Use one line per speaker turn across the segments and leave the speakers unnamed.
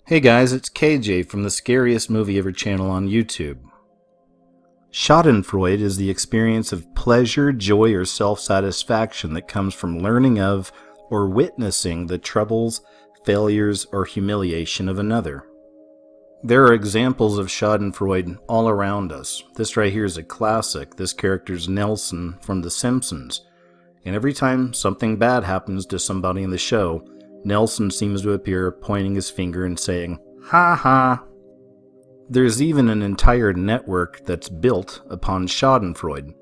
Hey guys, it's KJ from the Thescariestmovieever channel on YouTube. Schadenfreude is the experience of pleasure, joy, or self-satisfaction that comes from learning of or witnessing the troubles, failures, or humiliation of another. There are examples of Schadenfreude all around us. This right here is a classic. This character's Nelson from The Simpsons. And every time something bad happens to somebody in the show, Nelson seems to appear pointing his finger and saying, "Ha ha." There's even an entire network that's built upon Schadenfreude.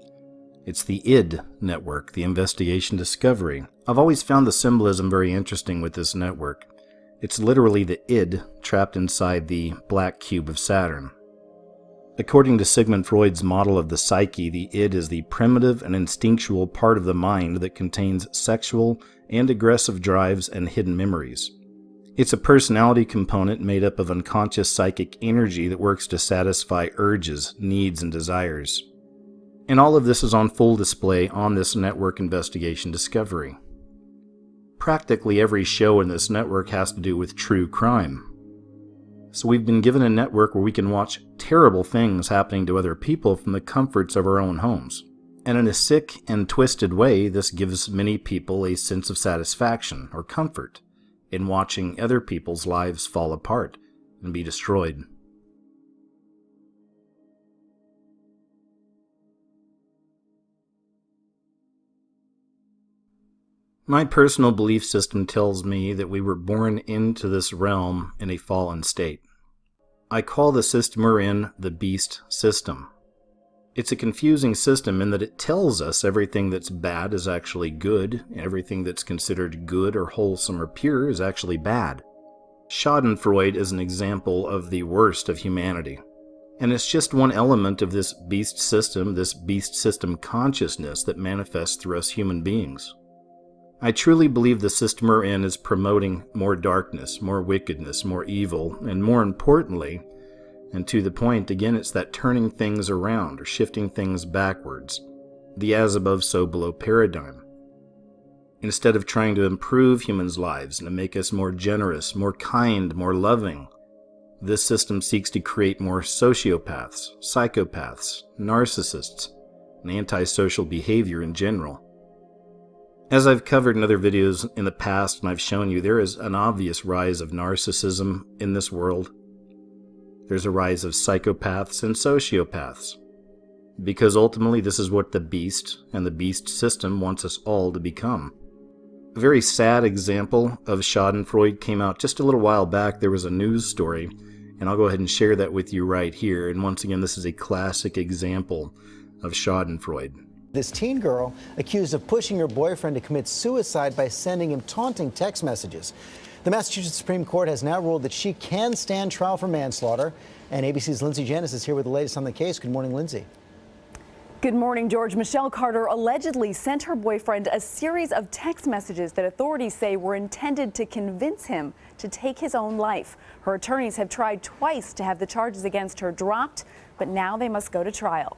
It's the id network, the investigation discovery. I've always found the symbolism very interesting with this network. It's literally the id trapped inside the black cube of Saturn. According to Sigmund Freud's model of the psyche, the id is the primitive and instinctual part of the mind that contains sexual and aggressive drives and hidden memories. It's a personality component made up of unconscious psychic energy that works to satisfy urges, needs, and desires. And all of this is on full display on this network investigation discovery. Practically every show in this network has to do with true crime. So we've been given a network where we can watch terrible things happening to other people from the comforts of our own homes. And in a sick and twisted way, this gives many people a sense of satisfaction or comfort in watching other people's lives fall apart and be destroyed. My personal belief system tells me that we were born into this realm in a fallen state. I call the system we're in the beast system. It's a confusing system in that it tells us everything that's bad is actually good, and everything that's considered good or wholesome or pure is actually bad. Schadenfreude is an example of the worst of humanity. And it's just one element of this beast system consciousness that manifests through us human beings. I truly believe the system we're in is promoting more darkness, more wickedness, more evil, and more importantly, and to the point, again, it's that turning things around or shifting things backwards, the as above, so below paradigm. Instead of trying to improve humans' lives and to make us more generous, more kind, more loving, this system seeks to create more sociopaths, psychopaths, narcissists, and antisocial behavior in general. As I've covered in other videos in the past and I've shown you, there is an obvious rise of narcissism in this world. There's a rise of psychopaths and sociopaths. Because ultimately this is what the beast and the beast system wants us all to become. A very sad example of Schadenfreude came out just a little while back. There was a news story, and I'll go ahead and share that with you right here. And once again, this is a classic example of Schadenfreude.
This teen girl accused of pushing her boyfriend to commit suicide by sending him taunting text messages. The Massachusetts Supreme Court has now ruled that she can stand trial for manslaughter. And ABC's Lindsay Janis is here with the latest on the case. Good morning, Lindsay.
Good morning, George. Michelle Carter allegedly sent her boyfriend a series of text messages that authorities say were intended to convince him to take his own life. Her attorneys have tried twice to have the charges against her dropped, but now they must go to trial.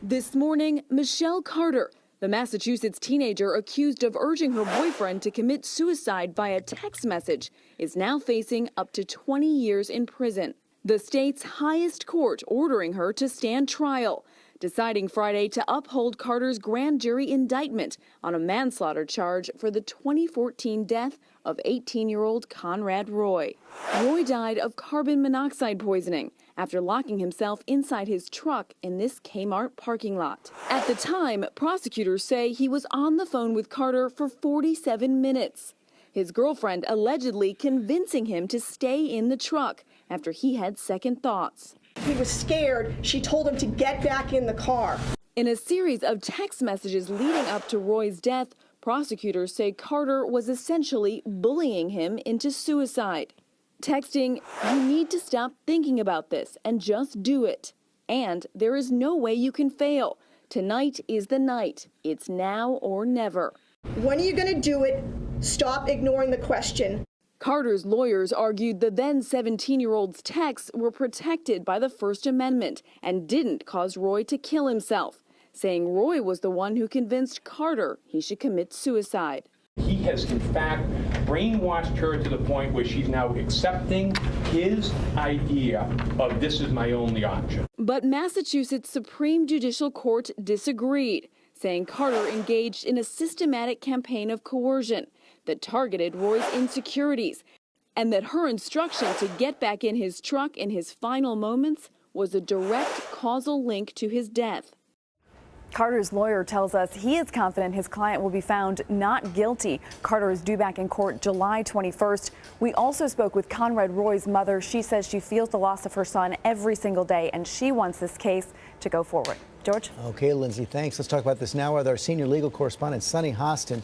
This morning, Michelle Carter, the Massachusetts teenager accused of urging her boyfriend to commit suicide via text message, is now facing up to 20 years in prison. The state's highest court ordering her to stand trial, deciding Friday to uphold Carter's grand jury indictment on a manslaughter charge for the 2014 death of 18-year-old Conrad Roy. Roy died of carbon monoxide poisoning after locking himself inside his truck in this Kmart parking lot. At the time, prosecutors say he was on the phone with Carter for 47 minutes. His girlfriend allegedly convincing him to stay in the truck after he had second thoughts.
He was scared. She told him to get back in the car.
In a series of text messages leading up to Roy's death, prosecutors say Carter was essentially bullying him into suicide. Texting, "You need to stop thinking about this and just do it. And there is no way you can fail. Tonight is the night. It's now or never."
When are you going to do it? Stop ignoring the question.
Carter's lawyers argued the then 17-year-old's texts were protected by the First Amendment and didn't cause Roy to kill himself, saying Roy was the one who convinced Carter he should commit suicide.
He has in fact brainwashed her to the point where she's now accepting his idea of this is my only option.
But Massachusetts Supreme Judicial Court disagreed, saying Carter engaged in a systematic campaign of coercion that targeted Roy's insecurities, and that her instruction to get back in his truck in his final moments was a direct causal link to his death.
Carter's lawyer tells us he is confident his client will be found not guilty. Carter is due back in court July 21st. We also spoke with Conrad Roy's mother. She says she feels the loss of her son every single day, and she wants this case to go forward. George?
Okay, Lindsay, thanks. Let's talk about this now with our senior legal correspondent, Sunny Hostin.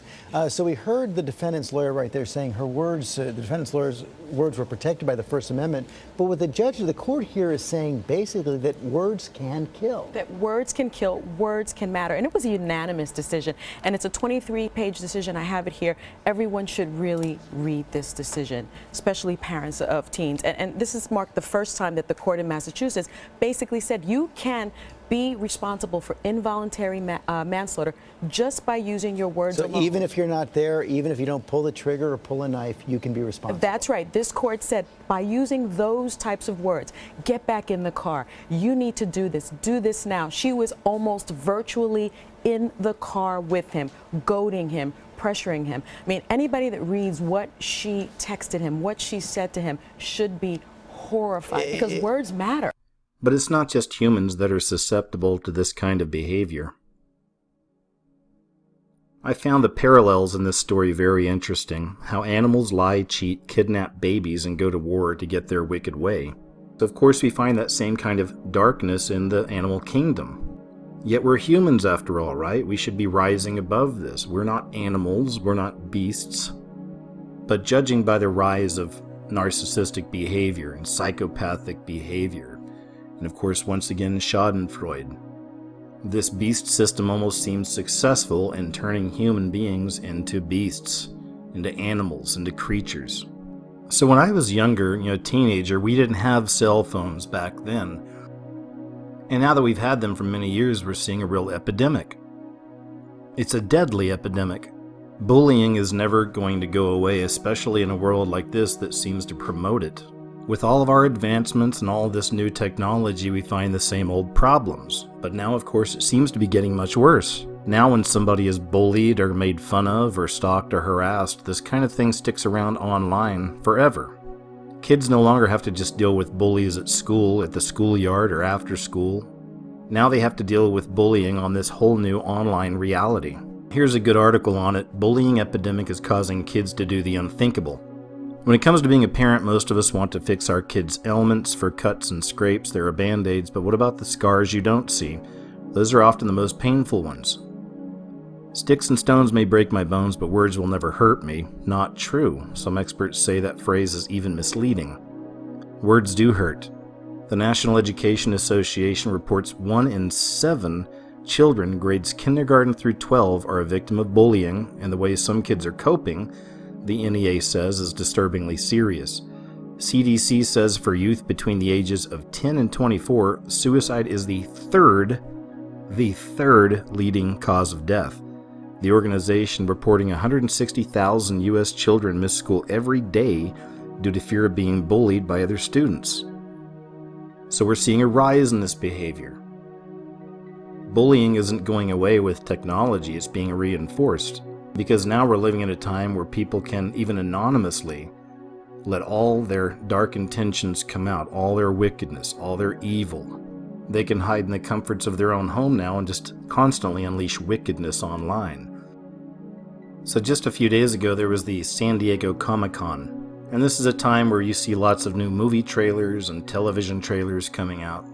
So we heard the defendant's lawyer right there saying her words, the defendant's lawyer's words were protected by the First Amendment. But what the judge of the court here is saying basically that words can kill.
That words can kill, words can matter. And it was a unanimous decision. And it's a 23-page decision. I have it here. Everyone should really read this decision, especially parents of teens. And this has marked the first time that the court in Massachusetts basically said you can be responsible for involuntary manslaughter just by using your words alone.
So even if you're not there, even if you don't pull the trigger or pull a knife, you can be responsible.
That's right. This court said by using those types of words, get back in the car. You need to do this now. She was almost virtually in the car with him, goading him, pressuring him. I mean, anybody that reads what she texted him, what she said to him, should be horrified because words matter.
But it's not just humans that are susceptible to this kind of behavior. I found the parallels in this story very interesting, how animals lie, cheat, kidnap babies, and go to war to get their wicked way. Of course, we find that same kind of darkness in the animal kingdom. Yet we're humans after all, right? We should be rising above this. We're not animals, we're not beasts. But judging by the rise of narcissistic behavior and psychopathic behavior, and of course, once again, schadenfreude, this beast system almost seems successful in turning human beings into beasts, into animals, into creatures. So when I was younger, teenager, we didn't have cell phones back then. And now that we've had them for many years, we're seeing a real epidemic. It's a deadly epidemic. Bullying is never going to go away, especially in a world like this that seems to promote it. With all of our advancements and all of this new technology, we find the same old problems. But now, of course, it seems to be getting much worse. Now when somebody is bullied or made fun of or stalked or harassed, this kind of thing sticks around online forever. Kids no longer have to just deal with bullies at school, at the schoolyard, or after school. Now they have to deal with bullying on this whole new online reality. Here's a good article on it. Bullying epidemic is causing kids to do the unthinkable. When it comes to being a parent, most of us want to fix our kids' ailments. For cuts and scrapes, there are band-aids, but what about the scars you don't see? Those are often the most painful ones. Sticks and stones may break my bones, but words will never hurt me. Not true. Some experts say that phrase is even misleading. Words do hurt. The National Education Association reports 1 in 7 children grades kindergarten through 12 are a victim of bullying, and the way some kids are coping, the NEA says, is disturbingly serious. CDC says for youth between the ages of 10 and 24, suicide is the third leading cause of death. The organization reporting 160,000 U.S. children miss school every day due to fear of being bullied by other students. So we're seeing a rise in this behavior. Bullying isn't going away with technology, it's being reinforced. Because now we're living in a time where people can, even anonymously, let all their dark intentions come out, all their wickedness, all their evil. They can hide in the comforts of their own home now and just constantly unleash wickedness online. So just a few days ago there was the San Diego Comic-Con, and this is a time where you see lots of new movie trailers and television trailers coming out.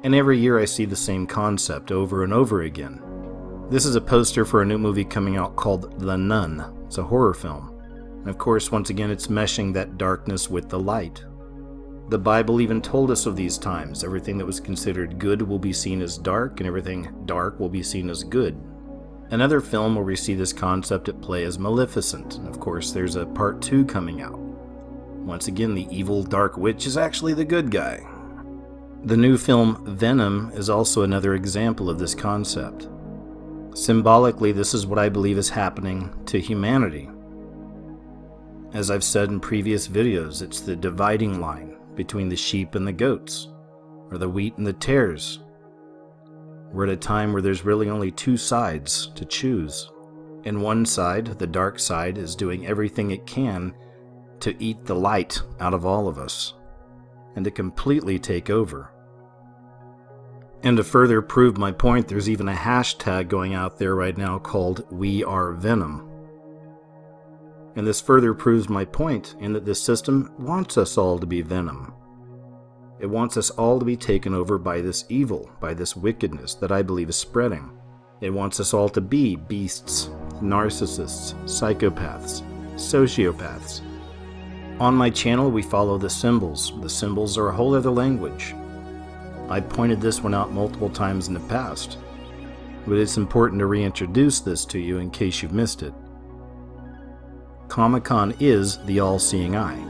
And every year I see the same concept over and over again. This is a poster for a new movie coming out called The Nun. It's a horror film. And of course, once again, it's meshing that darkness with the light. The Bible even told us of these times. Everything that was considered good will be seen as dark, and everything dark will be seen as good. Another film where we see this concept at play is Maleficent. And of course, there's a part 2 coming out. Once again, the evil dark witch is actually the good guy. The new film Venom is also another example of this concept. Symbolically, this is what I believe is happening to humanity. As I've said in previous videos, it's the dividing line between the sheep and the goats, or the wheat and the tares. We're at a time where there's really only two sides to choose. And one side, the dark side, is doing everything it can to eat the light out of all of us, and to completely take over. And to further prove my point, there's even a hashtag going out there right now called We Are Venom. And this further proves my point in that this system wants us all to be venom. It wants us all to be taken over by this evil, by this wickedness that I believe is spreading. It wants us all to be beasts, narcissists, psychopaths, sociopaths. On my channel, we follow the symbols. The symbols are a whole other language. I pointed this one out multiple times in the past, but it's important to reintroduce this to you in case you've missed it. Comic-Con is the all-seeing eye.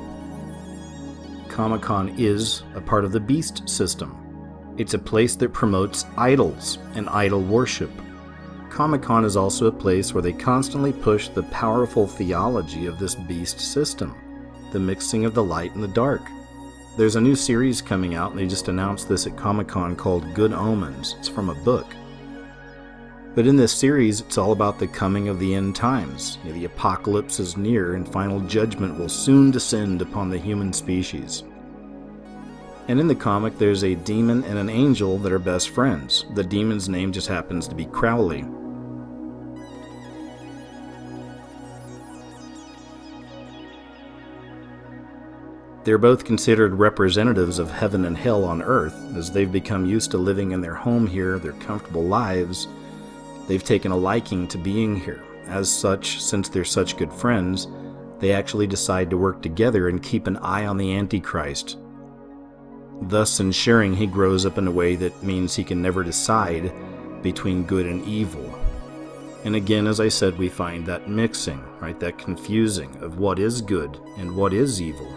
Comic-Con is a part of the beast system. It's a place that promotes idols and idol worship. Comic-Con is also a place where they constantly push the powerful theology of this beast system, the mixing of the light and the dark. There's a new series coming out, and they just announced this at Comic-Con, called Good Omens. It's from a book. But in this series, it's all about the coming of the end times. The apocalypse is near, and final judgment will soon descend upon the human species. And in the comic, there's a demon and an angel that are best friends. The demon's name just happens to be Crowley. They're both considered representatives of heaven and hell on earth, as they've become used to living in their home here, their comfortable lives. They've taken a liking to being here. As such, since they're such good friends, they actually decide to work together and keep an eye on the Antichrist, thus ensuring he grows up in a way that means he can never decide between good and evil. And again, as I said, we find that mixing, right, that confusing of what is good and what is evil.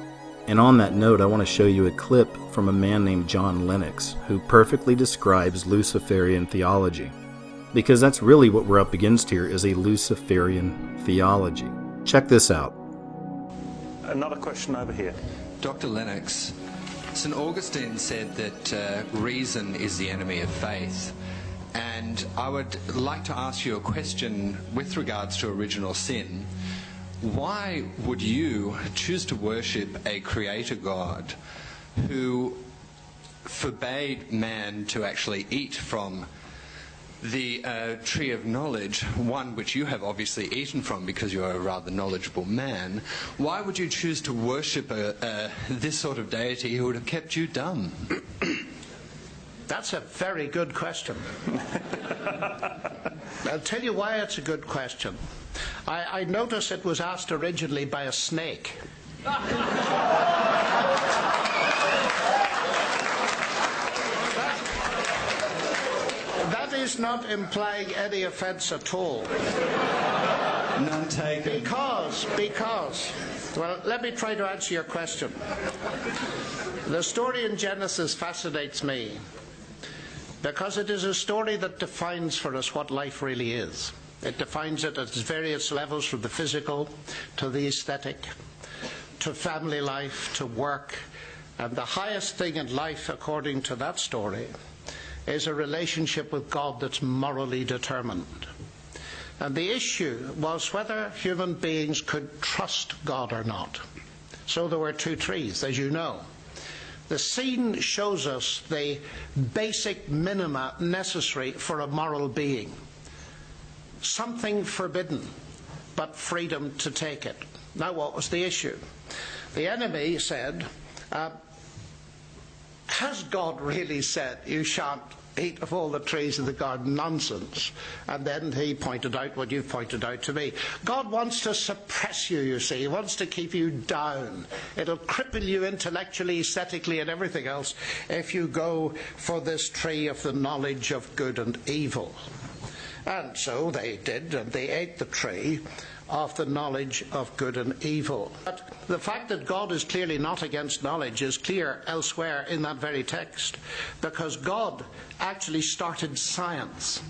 And on that note, I want to show you a clip from a man named John Lennox, who perfectly describes Luciferian theology. Because that's really what we're up against here, is a Luciferian theology. Check this out.
Another question over here.
Dr. Lennox, St. Augustine said that reason is the enemy of faith. And I would like to ask you a question with regards to original sin. Why would you choose to worship a creator God who forbade man to actually eat from the tree of knowledge, one which you have obviously eaten from because you're a rather knowledgeable man? Why would you choose to worship this sort of deity who would have kept you dumb?
That's a very good question. I'll tell you why it's a good question. I notice it was asked originally by a snake. That is not implying any offence at all.
None taken.
Because, well, let me try to answer your question. The story in Genesis fascinates me because it is a story that defines for us what life really is. It defines it at its various levels, from the physical to the aesthetic, to family life, to work. And the highest thing in life, according to that story, is a relationship with God that's morally determined. And the issue was whether human beings could trust God or not. So there were two trees, as you know. The scene shows us the basic minima necessary for a moral being. Something forbidden, but freedom to take it. Now, what was the issue? The enemy said, has God really said you shan't eat of all the trees of the garden? Nonsense. And then he pointed out what you've pointed out to me. God wants to suppress you, you see. He wants to keep you down. It'll cripple you intellectually, aesthetically, and everything else if you go for this tree of the knowledge of good and evil. And so they did, and they ate the tree of the knowledge of good and evil. But the fact that God is clearly not against knowledge is clear elsewhere in that very text, because God actually started science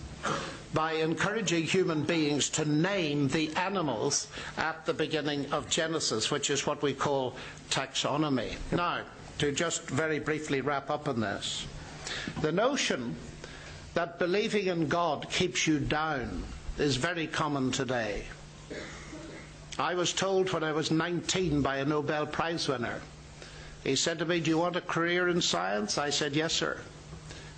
by encouraging human beings to name the animals at the beginning of Genesis, which is what we call taxonomy. Now, to just very briefly wrap up on this, the notion that believing in God keeps you down is very common today. I was told when I was 19 by a Nobel Prize winner. He said to me, "Do you want a career in science?" I said, "Yes, sir."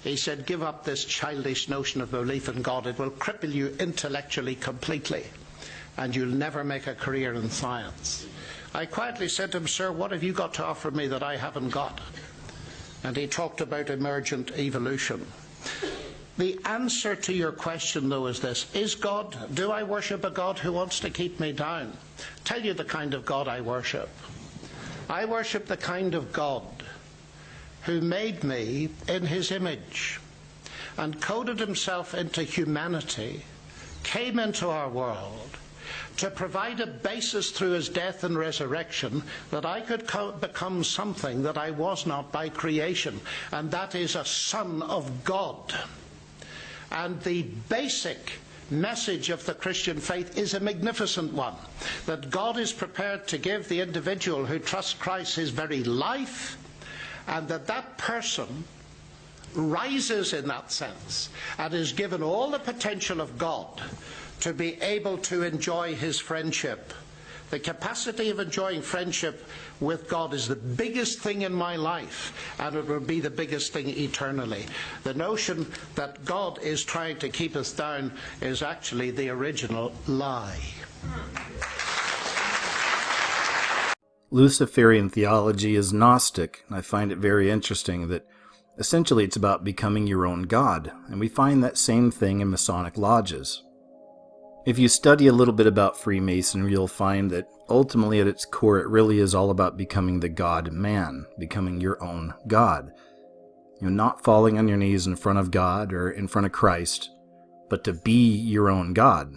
He said, "Give up this childish notion of belief in God. It will cripple you intellectually completely, and you'll never make a career in science." I quietly said to him, "Sir, what have you got to offer me that I haven't got?" And he talked about emergent evolution. The answer to your question, though, is this. Do I worship a God who wants to keep me down? Tell you the kind of God I worship. I worship the kind of God who made me in his image and coded himself into humanity, came into our world to provide a basis through his death and resurrection that I could become something that I was not by creation, and that is a son of God. And the basic message of the Christian faith is a magnificent one, that God is prepared to give the individual who trusts Christ his very life, and that person rises in that sense and is given all the potential of God to be able to enjoy his friendship. The capacity of enjoying friendship with God is the biggest thing in my life, and it will be the biggest thing eternally. The notion that God is trying to keep us down is actually the original lie.
Luciferian theology is Gnostic, and I find it very interesting that essentially it's about becoming your own God, and we find that same thing in Masonic lodges. If you study a little bit about Freemasonry, you'll find that ultimately at its core it really is all about becoming the God-man, becoming your own God. Not falling on your knees in front of God or in front of Christ, but to be your own God.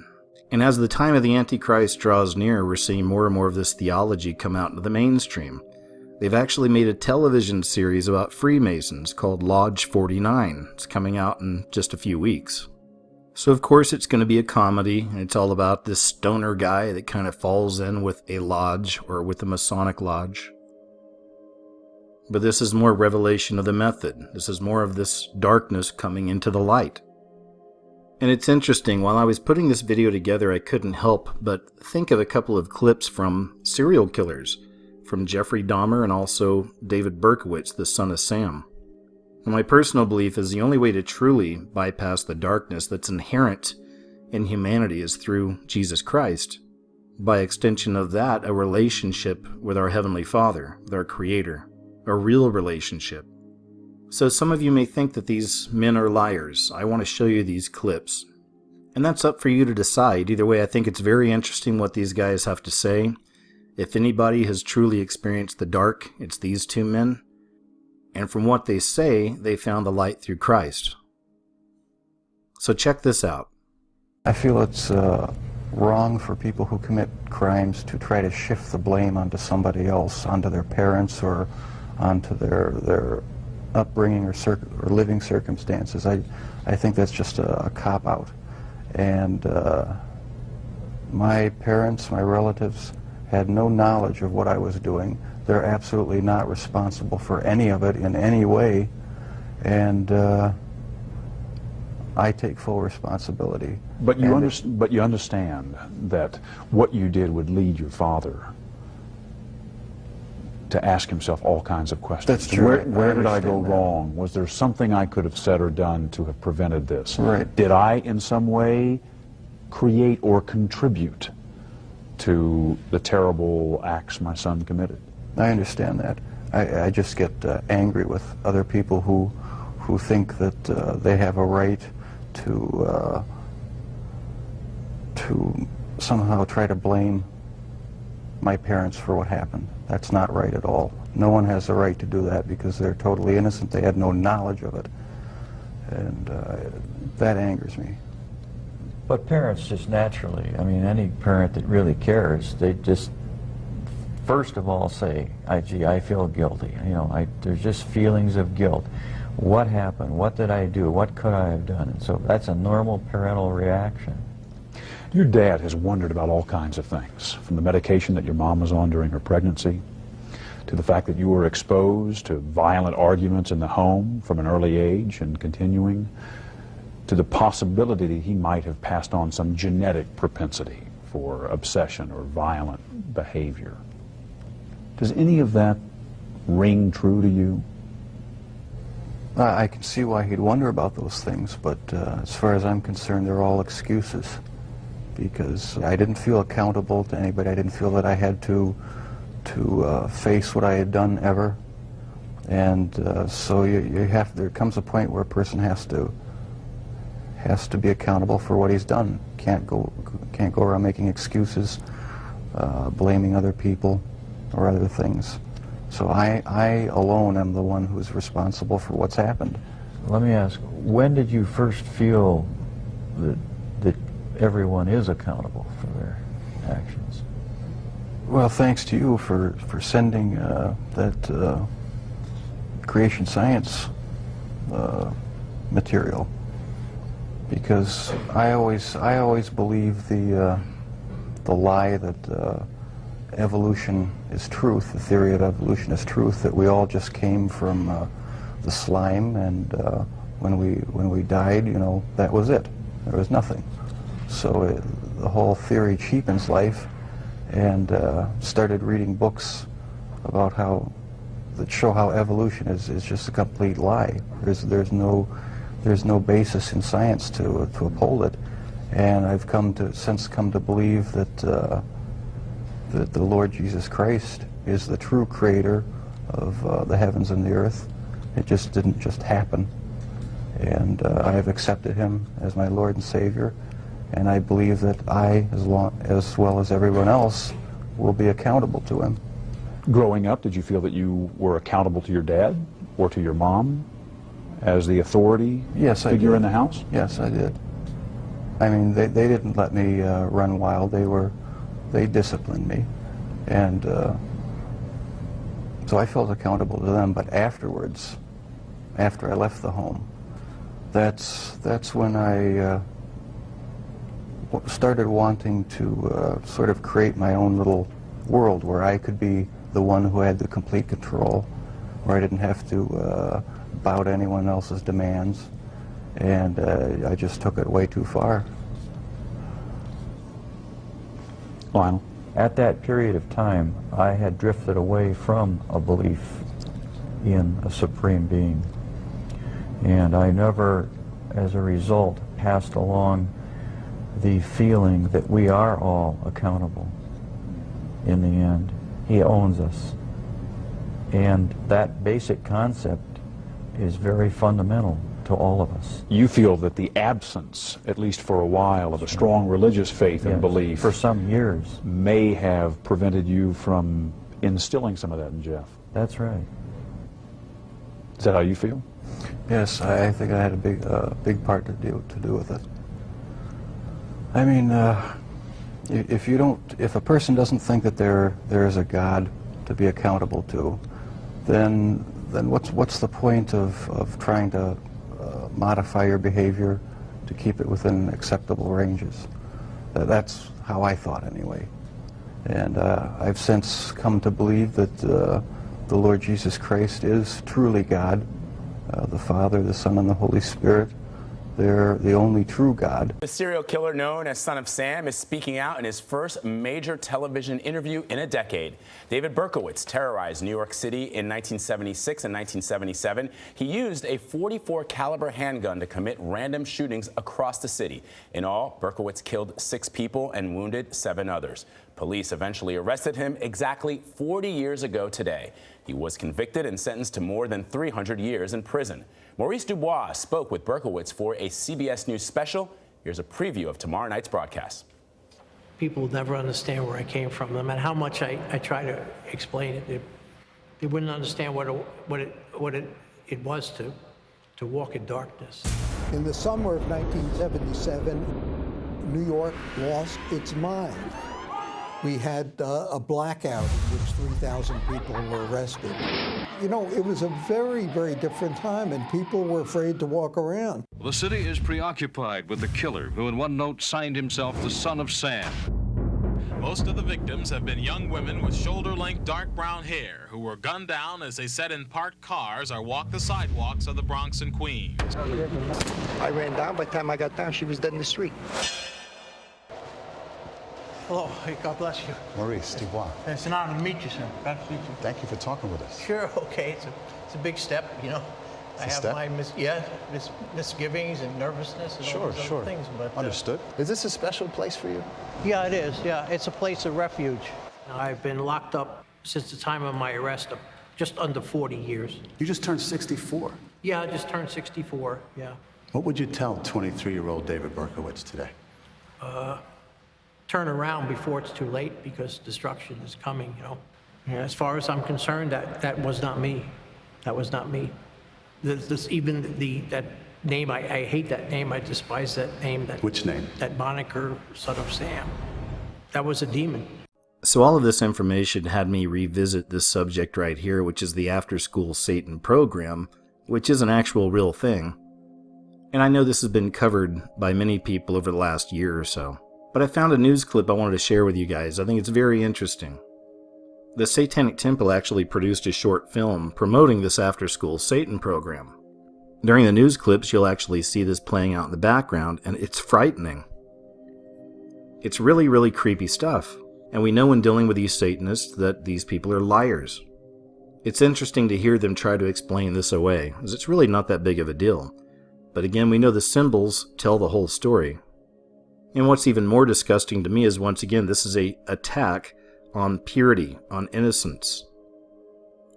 And as the time of the Antichrist draws near, we're seeing more and more of this theology come out into the mainstream. They've actually made a television series about Freemasons called Lodge 49. It's coming out in just a few weeks. So of course it's going to be a comedy, and it's all about this stoner guy that kind of falls in with a lodge or with a Masonic lodge. But this is more revelation of the method. This is more of this darkness coming into the light. And it's interesting, while I was putting this video together, I couldn't help but think of a couple of clips from serial killers, from Jeffrey Dahmer and also David Berkowitz, the son of Sam. And my personal belief is the only way to truly bypass the darkness that's inherent in humanity is through Jesus Christ. By extension of that, a relationship with our Heavenly Father, with our Creator, a real relationship. So some of you may think that these men are liars. I want to show you these clips. And that's up for you to decide. Either way, I think it's very interesting what these guys have to say. If anybody has truly experienced the dark, it's these two men. And from what they say, they found the light through Christ. So check this out.
I feel it's wrong for people who commit crimes to try to shift the blame onto somebody else, onto their parents or onto their upbringing or living circumstances. I think that's just a cop-out. And my parents, my relatives, had no knowledge of what I was doing. They're absolutely not responsible for any of it in any way, and I take full responsibility.
But you understand that what you did would lead your father to ask himself all kinds of questions.
That's true.
Where did I go wrong? Was there something I could have said or done to have prevented this?
Right.
Did I, in some way, create or contribute to the terrible acts my son committed?
I understand that. I just get angry with other people who think that they have a right to somehow try to blame my parents for what happened. That's not right at all. No one has the right to do that because they're totally innocent. They had no knowledge of it. And that angers me.
But parents just naturally, I mean, any parent that really cares, they just first of all say, gee, I feel guilty. You know, there's just feelings of guilt. What happened? What did I do? What could I have done? And so that's a normal parental reaction.
Your dad has wondered about all kinds of things, from the medication that your mom was on during her pregnancy, to the fact that you were exposed to violent arguments in the home from an early age and continuing, to the possibility that he might have passed on some genetic propensity for obsession or violent behavior. Does any of that ring true to you?
I can see why he'd wonder about those things, but as far as I'm concerned, they're all excuses, because I didn't feel accountable to anybody. I didn't feel that I had to face what I had done ever, and so there comes a point where a person has to be accountable for what he's done. Can't go around making excuses, blaming other people or other things. So I alone am the one who's responsible for what's happened.
Let me ask, when did you first feel that everyone is accountable for their actions?
Well, thanks to you for sending that creation science material, because I always believe the lie that evolution is truth, the theory of evolution is truth, that we all just came from the slime, and when we died, you know, that was it. There was nothing. So the whole theory cheapens life, and started reading books about that show how evolution is just a complete lie. There's no basis in science to uphold it, and I've since come to believe that the Lord Jesus Christ is the true creator of the heavens and the earth. It just didn't just happen, and I have accepted him as my Lord and Savior, and I believe that I, as well as everyone else, will be accountable to him.
Growing up, did you feel that you were accountable to your dad or to your mom as the authority figure in the house?
Yes, I did. I mean, they didn't let me run wild. They disciplined me, and so I felt accountable to them. But afterwards, after I left the home, that's when I started wanting to sort of create my own little world where I could be the one who had the complete control, where I didn't have to bow to anyone else's demands, and I just took it way too far.
Lionel?
At that period of time, I had drifted away from a belief in a supreme being, and I never, as a result, passed along the feeling that we are all accountable in the end. He owns us. And that basic concept is very fundamental to all of us.
You feel that the absence, at least for a while, of a strong religious faith and belief
for some years
may have prevented you from instilling some of that in Jeff.
That's right.
Is that how you feel?
Yes, I think I had a big part to do with it. I mean, if a person doesn't think that there is a God to be accountable to, then what's the point of trying to modify your behavior to keep it within acceptable ranges? That's how I thought, anyway. And I've since come to believe that the Lord Jesus Christ is truly God, the Father, the Son, and the Holy Spirit. They're the only true God.
The serial killer known as Son of Sam is speaking out in his first major television interview in a decade. David Berkowitz terrorized New York City in 1976 and 1977. He used a .44 caliber handgun to commit random shootings across the city. In all, Berkowitz killed 6 people and wounded 7 others. Police eventually arrested him exactly 40 years ago today. He was convicted and sentenced to more than 300 years in prison. Maurice Dubois spoke with Berkowitz for a CBS News special. Here's a preview of tomorrow night's broadcast.
People will never understand where I came from. No matter how much I try to explain it, they wouldn't understand what it was to walk in darkness.
In the summer of 1977, New York lost its mind. We had a blackout in which 3,000 people were arrested. You know, it was a very, very different time, and people were afraid to walk around.
The city is preoccupied with the killer who in one note signed himself the Son of Sam.
Most of the victims have been young women with shoulder-length dark brown hair who were gunned down as they sat in parked cars or walked the sidewalks of the Bronx and Queens.
I ran down. By the time I got down, she was dead in the street.
Hello. Hey, God bless you.
Maurice Dubois.
It's an honor to meet you, sir. Glad to meet you.
Thank you for talking with us.
Sure. Okay. It's a big step, you know. I have my misgivings and nervousness and all those other things. But
understood. Is this a special place for you?
Yeah, it is. Yeah, it's a place of refuge. I've been locked up since the time of my arrest, just under 40 years.
You just turned 64.
Yeah, I just turned 64. Yeah.
What would you tell 23-year-old David Berkowitz today?
Turn around before it's too late, because destruction is coming. You know. And as far as I'm concerned, that was not me. That was not me. That name, I hate that name. I despise that name.
Which name?
That moniker, Son of Sam. That was a demon.
So all of this information had me revisit this subject right here, which is the after-school Satan program, which is an actual real thing. And I know this has been covered by many people over the last year or so. But I found a news clip I wanted to share with you guys. I think it's very interesting. The Satanic Temple actually produced a short film promoting this after-school Satan program. During the news clips, you'll actually see this playing out in the background, and it's frightening. It's really, really creepy stuff. And we know when dealing with these Satanists that these people are liars. It's interesting to hear them try to explain this away, as it's really not that big of a deal. But again, we know the symbols tell the whole story. And what's even more disgusting to me is, once again, this is an attack on purity, on innocence,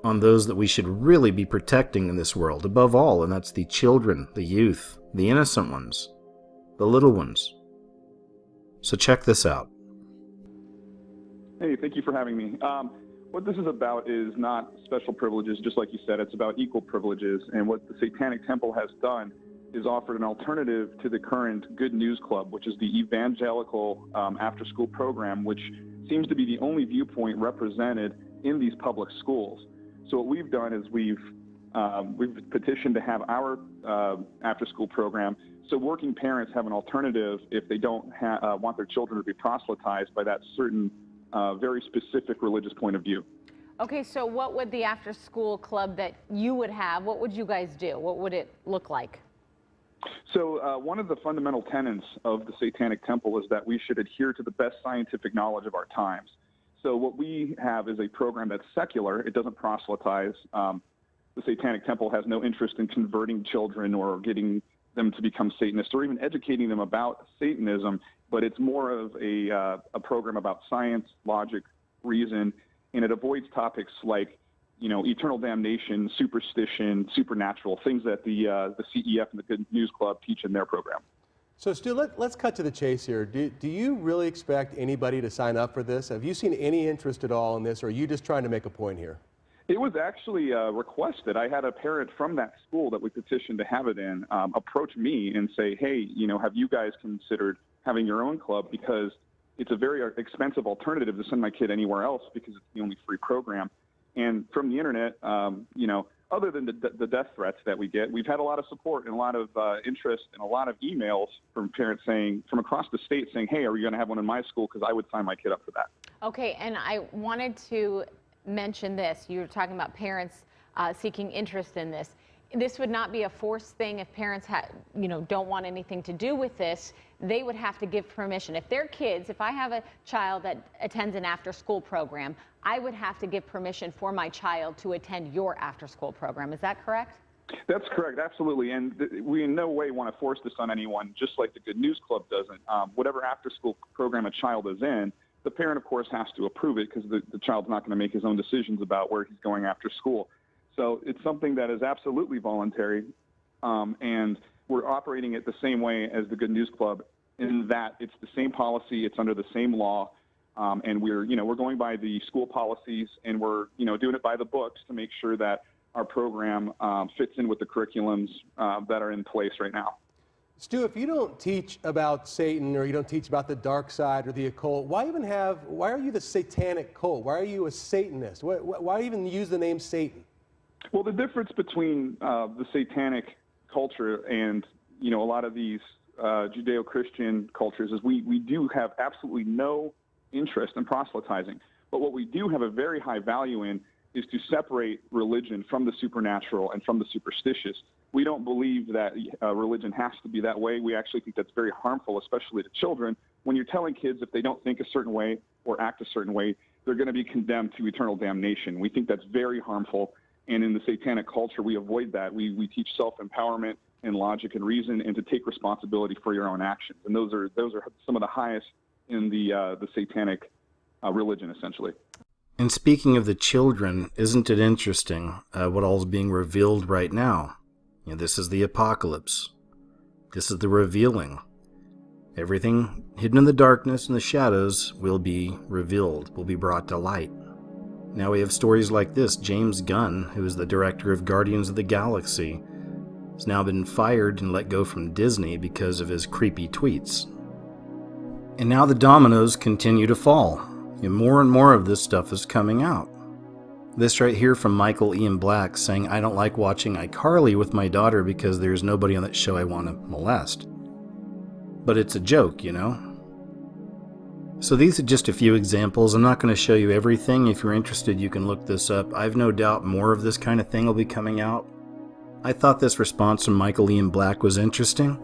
on those that we should really be protecting in this world, above all, and that's the children, the youth, the innocent ones, the little ones. So check this out.
Hey, thank you for having me. What this is about is not special privileges, just like you said. It's about equal privileges. And what the Satanic Temple has done is offered an alternative to the current Good News Club, which is the evangelical after-school program, which seems to be the only viewpoint represented in these public schools. So what we've done is we've petitioned to have our after-school program, so working parents have an alternative if they don't want their children to be proselytized by that certain very specific religious point of view.
Okay, so what would the after-school club that you would have, what would you guys do? What would it look like?
So one of the fundamental tenets of the Satanic Temple is that we should adhere to the best scientific knowledge of our times. So what we have is a program that's secular. It doesn't proselytize. The Satanic Temple has no interest in converting children or getting them to become Satanists or even educating them about Satanism, but it's more of a program about science, logic, reason, and it avoids topics like, you know, eternal damnation, superstition, supernatural, things that the CEF and the Good News Club teach in their program.
So, Stu, let's cut to the chase here. Do you really expect anybody to sign up for this? Have you seen any interest at all in this, or are you just trying to make a point here?
It was actually requested. I had a parent from that school that we petitioned to have it in approach me and say, hey, you know, have you guys considered having your own club? Because it's a very expensive alternative to send my kid anywhere else because it's the only free program. And from the internet, you know, other than the death threats that we get, we've had a lot of support and a lot of interest and a lot of emails from parents saying, from across the state saying, hey, are we going to have one in my school? Because I would sign my kid up for that. Okay, and I wanted to mention this. You were talking about parents seeking interest in this. This would not be a forced thing if parents don't want anything to do with this. They would have to give permission. If their kids, if I have a child that attends an after-school program, I would have to give permission for my child to attend your after-school program. Is that correct? That's correct, absolutely. And we in no way want to force this on anyone, just like the Good News Club doesn't. Whatever after-school program a child is in, the parent, of course, has to approve it because the child's not going to make his own decisions about where he's going after school. So it's something that is absolutely voluntary, and we're operating it the same way as the Good News Club in that it's the same policy, it's under the same law, and we're going by the school policies, and we're doing it by the books to make sure that our program fits in with the curriculums that are in place right now.
Stu, if you don't teach about Satan or you don't teach about the dark side or the occult, why are you the satanic cult? Why are you a Satanist? Why even use the name Satan?
Well, the difference between the satanic culture and, a lot of these Judeo-Christian cultures is we do have absolutely no interest in proselytizing. But what we do have a very high value in is to separate religion from the supernatural and from the superstitious. We don't believe that religion has to be that way. We actually think that's very harmful, especially to children. When you're telling kids if they don't think a certain way or act a certain way, they're going to be condemned to eternal damnation. We think that's very harmful. And in the satanic culture, we avoid that. We teach self-empowerment and logic and reason, and to take responsibility for your own actions. And those are some of the highest in the satanic religion, essentially.
And speaking of the children, isn't it interesting what all is being revealed right now? This is the apocalypse. This is the revealing. Everything hidden in the darkness and the shadows will be revealed, will be brought to light. Now we have stories like this. James Gunn, who is the director of Guardians of the Galaxy, has now been fired and let go from Disney because of his creepy tweets. And now the dominoes continue to fall. More and more of this stuff is coming out. This right here from Michael Ian Black saying, "I don't like watching iCarly with my daughter because there's nobody on that show I want to molest." But it's a joke, So these are just a few examples. I'm not going to show you everything. If you're interested, you can look this up. I've no doubt more of this kind of thing will be coming out. I thought this response from Michael Ian Black was interesting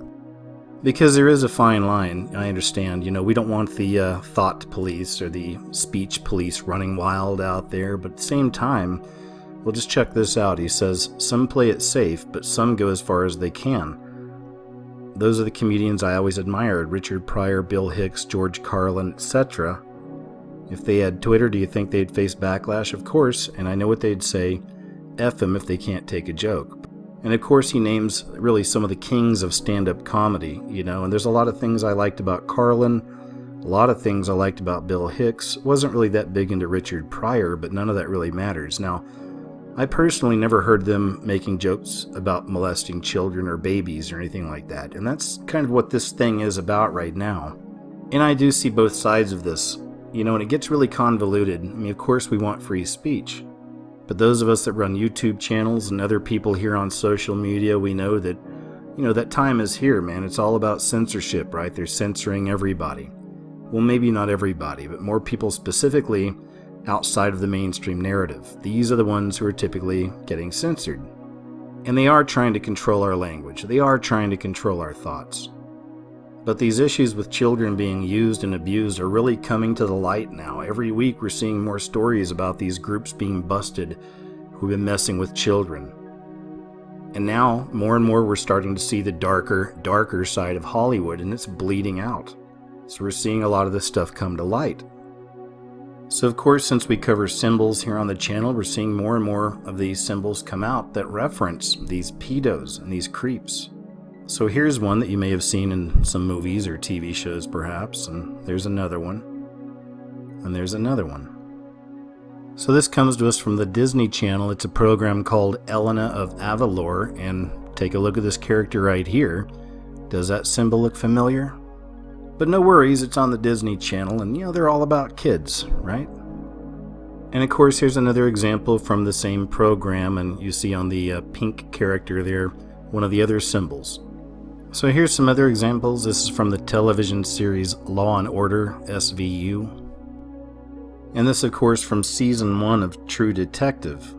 because there is a fine line. I understand, we don't want the thought police or the speech police running wild out there, but at the same time, we'll just check this out. He says, "Some play it safe, but some go as far as they can. Those are the comedians I always admired, Richard Pryor, Bill Hicks, George Carlin, etc. If they had Twitter, do you think they'd face backlash? Of course, and I know what they'd say, F them if they can't take a joke." And of course he names really some of the kings of stand-up comedy, and there's a lot of things I liked about Carlin, a lot of things I liked about Bill Hicks. Wasn't really that big into Richard Pryor, but none of that really matters. Now, I personally never heard them making jokes about molesting children or babies or anything like that, and that's kind of what this thing is about right now. And I do see both sides of this, and it gets really convoluted. Of course we want free speech. But those of us that run YouTube channels and other people here on social media, we know that, that time is here, man. It's all about censorship, right? They're censoring everybody. Well, maybe not everybody, but more people specifically outside of the mainstream narrative. These are the ones who are typically getting censored. And they are trying to control our language. They are trying to control our thoughts. But these issues with children being used and abused are really coming to the light now. Every week we're seeing more stories about these groups being busted who've been messing with children. And now, more and more, we're starting to see the darker side of Hollywood, and it's bleeding out. So we're seeing a lot of this stuff come to light. So of course, since we cover symbols here on the channel, we're seeing more and more of these symbols come out that reference these pedos and these creeps. So here's one that you may have seen in some movies or TV shows perhaps, and there's another one, and there's another one. So this comes to us from the Disney Channel. It's a program called Elena of Avalor, and take a look at this character right here. Does that symbol look familiar? But no worries, it's on the Disney Channel, and they're all about kids, right? And of course, here's another example from the same program, and you see on the pink character there, one of the other symbols. So here's some other examples. This is from the television series Law & Order, SVU. And this, of course, from Season 1 of True Detective.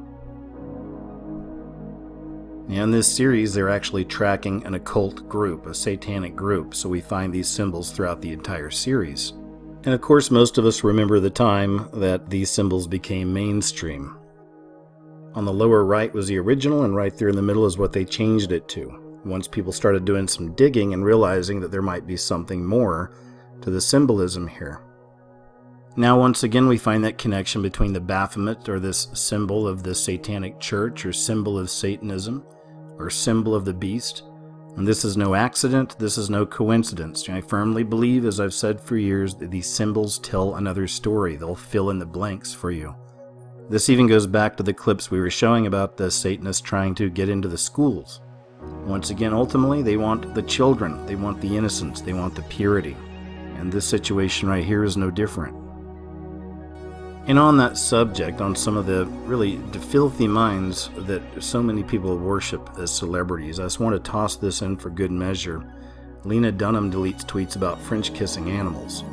In this series, they're actually tracking an occult group, a satanic group, so we find these symbols throughout the entire series. And of course, most of us remember the time that these symbols became mainstream. On the lower right was the original, and right there in the middle is what they changed it to. Once people started doing some digging and realizing that there might be something more to the symbolism here. Now once again we find that connection between the Baphomet, or this symbol of the satanic church, or symbol of Satanism, or symbol of the beast. And this is no accident, this is no coincidence. I firmly believe, as I've said for years, that these symbols tell another story. They'll fill in the blanks for you. This even goes back to the clips we were showing about the Satanists trying to get into the schools. Once again, ultimately, they want the children, they want the innocence, they want the purity. And this situation right here is no different. And on that subject, on some of the really filthy minds that so many people worship as celebrities, I just want to toss this in for good measure. Lena Dunham deletes tweets about French kissing animals.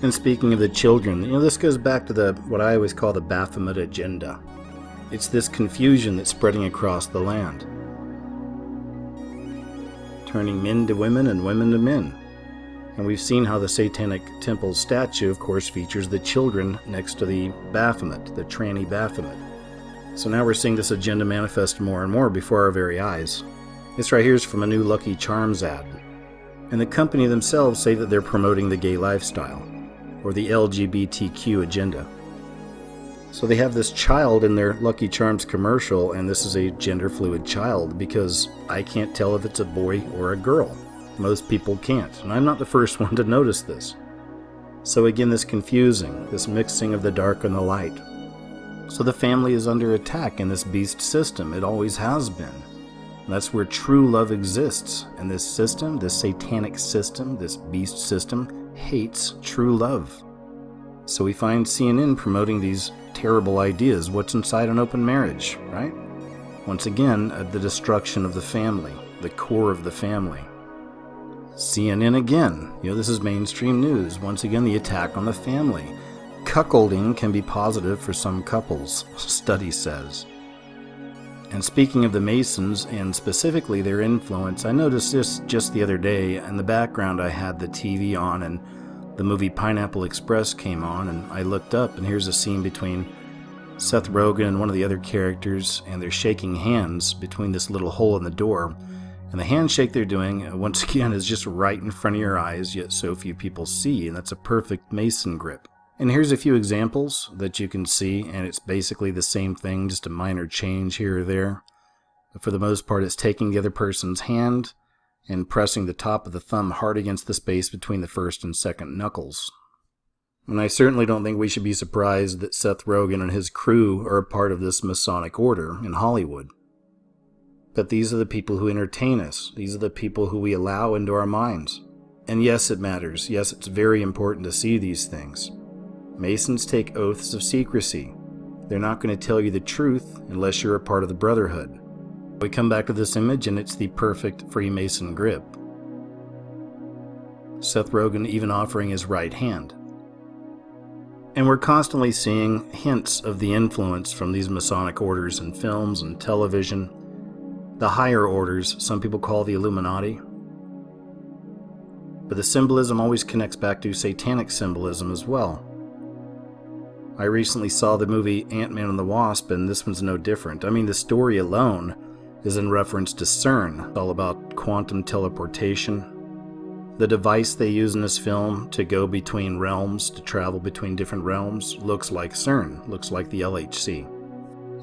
And speaking of the children, this goes back to what I always call the Baphomet agenda. It's this confusion that's spreading across the land, turning men to women and women to men. And we've seen how the Satanic Temple statue, of course, features the children next to the Baphomet, the tranny Baphomet. So now we're seeing this agenda manifest more and more before our very eyes. This right here is from a new Lucky Charms ad. And the company themselves say that they're promoting the gay lifestyle, or the LGBTQ agenda. So they have this child in their Lucky Charms commercial, and this is a gender-fluid child, because I can't tell if it's a boy or a girl. Most people can't, and I'm not the first one to notice this. So again, this confusing, this mixing of the dark and the light. So the family is under attack in this beast system. It always has been. And that's where true love exists. And this system, this satanic system, this beast system, hates true love. So we find CNN promoting these terrible ideas. What's inside an open marriage, right? Once again, the destruction of the family, the core of the family. CNN again, this is mainstream news. Once again, the attack on the family. Cuckolding can be positive for some couples, study says. And speaking of the Masons, and specifically their influence, I noticed this just the other day. In the background I had the TV on, and the movie Pineapple Express came on, and I looked up, and here's a scene between Seth Rogen and one of the other characters, and they're shaking hands between this little hole in the door. And the handshake they're doing, once again, is just right in front of your eyes, yet so few people see, and that's a perfect Mason grip. And here's a few examples that you can see, and it's basically the same thing, just a minor change here or there. But for the most part, it's taking the other person's hand and pressing the top of the thumb hard against the space between the first and second knuckles. And I certainly don't think we should be surprised that Seth Rogen and his crew are a part of this Masonic order in Hollywood. But these are the people who entertain us. These are the people who we allow into our minds. And yes, it matters. Yes, it's very important to see these things. Masons take oaths of secrecy. They're not going to tell you the truth unless you're a part of the Brotherhood. We come back to this image, and it's the perfect Freemason grip. Seth Rogen even offering his right hand. And we're constantly seeing hints of the influence from these Masonic orders in films and television. The higher orders, some people call the Illuminati. But the symbolism always connects back to satanic symbolism as well. I recently saw the movie Ant-Man and the Wasp, and this one's no different. I mean, the story alone is in reference to CERN. It's all about quantum teleportation. The device they use in this film to go between realms, to travel between different realms, looks like CERN, looks like the LHC.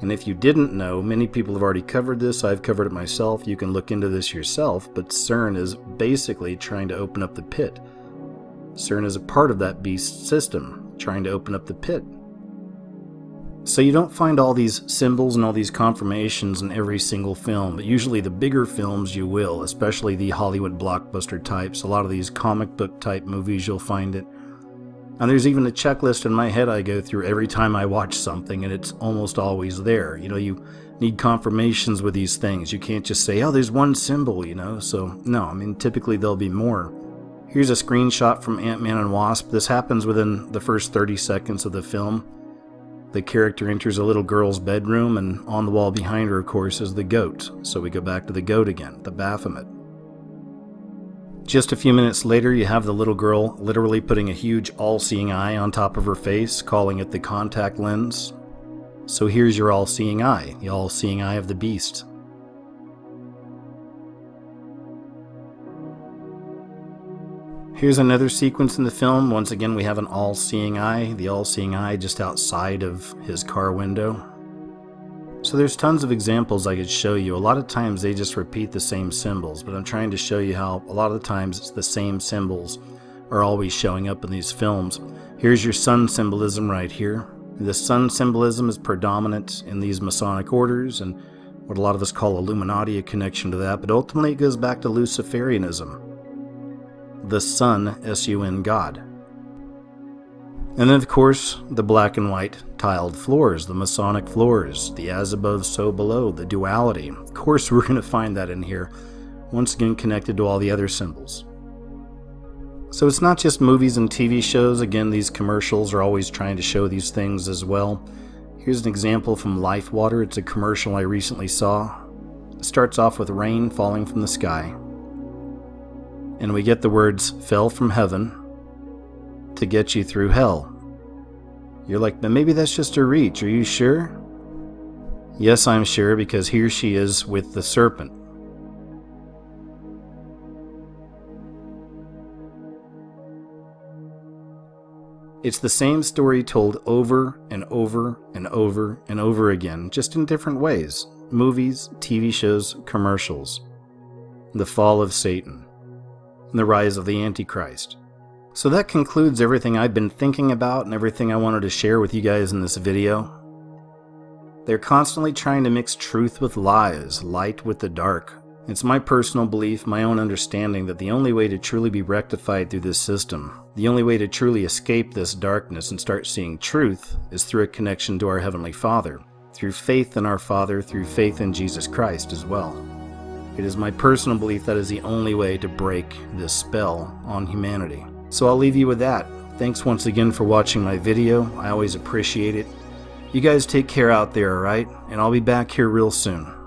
And if you didn't know, many people have already covered this. I've covered it myself. You can look into this yourself, but CERN is basically trying to open up the pit. CERN is a part of that beast system, trying to open up the pit. So you don't find all these symbols and all these confirmations in every single film, but usually the bigger films you will, especially the Hollywood blockbuster types. A lot of these comic book type movies, you'll find it. And there's even a checklist in my head I go through every time I watch something, and it's almost always there. You need confirmations with these things. You can't just say, oh, there's one symbol, So, no, typically there'll be more. Here's a screenshot from Ant-Man and Wasp. This happens within the first 30 seconds of the film. The character enters a little girl's bedroom, and on the wall behind her, of course, is the goat. So we go back to the goat again, the Baphomet. Just a few minutes later, you have the little girl literally putting a huge all-seeing eye on top of her face, calling it the contact lens. So here's your all-seeing eye, the all-seeing eye of the beast. Here's another sequence in the film. Once again, we have an all-seeing eye, the all-seeing eye just outside of his car window. So there's tons of examples I could show you. A lot of times they just repeat the same symbols, but I'm trying to show you how a lot of the times it's the same symbols are always showing up in these films. Here's your sun symbolism right here. The sun symbolism is predominant in these Masonic orders, and what a lot of us call Illuminati, a connection to that, but ultimately it goes back to Luciferianism. The Sun, S-U-N, God. And then, of course, the black and white tiled floors, the Masonic floors, the as above, so below, the duality. Of course, we're going to find that in here, once again connected to all the other symbols. So it's not just movies and TV shows. Again, these commercials are always trying to show these things as well. Here's an example from Life Water. It's a commercial I recently saw. It starts off with rain falling from the sky. And we get the words, fell from heaven to get you through hell. You're like, but maybe that's just a reach. Are you sure? Yes, I'm sure, because here she is with the serpent. It's the same story told over and over and over and over again, just in different ways. Movies, TV shows, commercials. The fall of Satan. And the rise of the Antichrist. So that concludes everything I've been thinking about and everything I wanted to share with you guys in this video. They're constantly trying to mix truth with lies, light with the dark. It's my personal belief, my own understanding, that the only way to truly be rectified through this system, the only way to truly escape this darkness and start seeing truth, is through a connection to our Heavenly Father, through faith in our Father, through faith in Jesus Christ as well. It is my personal belief that is the only way to break this spell on humanity. So I'll leave you with that. Thanks once again for watching my video. I always appreciate it. You guys take care out there, alright? And I'll be back here real soon.